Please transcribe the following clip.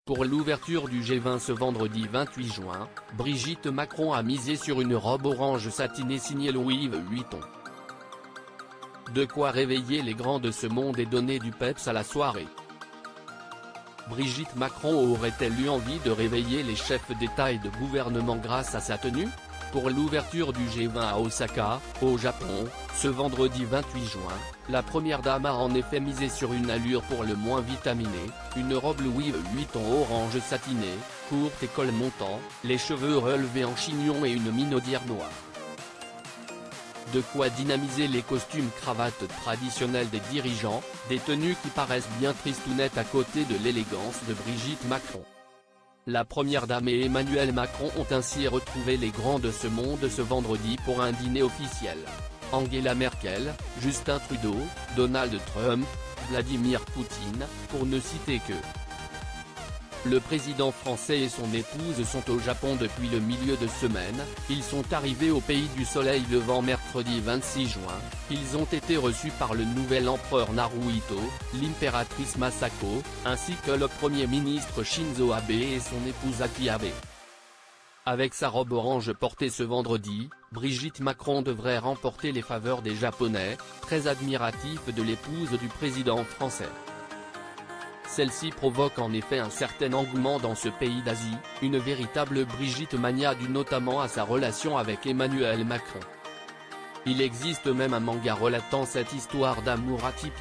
Pour l'ouverture du G20 ce vendredi 28 juin, Brigitte Macron a misé sur une robe orange satinée signée Louis Vuitton. De quoi réveiller les grands de ce monde et donner du peps à la soirée. Brigitte Macron aurait-elle eu envie de réveiller les chefs d'État et de gouvernement grâce à sa tenue? Pour l'ouverture du G20 à Osaka, au Japon, ce vendredi 28 juin, la première dame a en effet misé sur une allure pour le moins vitaminée, une robe Louis Vuitton orange satinée, courte et col montant, les cheveux relevés en chignon et une minaudière noire. De quoi dynamiser les costumes cravates traditionnels des dirigeants, des tenues qui paraissent bien tristounettes à côté de l'élégance de Brigitte Macron. La première dame et Emmanuel Macron ont ainsi retrouvé les grands de ce monde ce vendredi pour un dîner officiel. Angela Merkel, Justin Trudeau, Donald Trump, Vladimir Poutine, pour ne citer que. Le président français et son épouse sont au Japon depuis le milieu de semaine, ils sont arrivés au pays du soleil levant mercredi 26 juin, ils ont été reçus par le nouvel empereur Naruhito, l'impératrice Masako, ainsi que le premier ministre Shinzo Abe et son épouse Aki Abe. Avec sa robe orange portée ce vendredi, Brigitte Macron devrait remporter les faveurs des Japonais, très admiratifs de l'épouse du président français. Celle-ci provoque en effet un certain engouement dans ce pays d'Asie, une véritable Brigitte mania due notamment à sa relation avec Emmanuel Macron. Il existe même un manga relatant cette histoire d'amour atypique.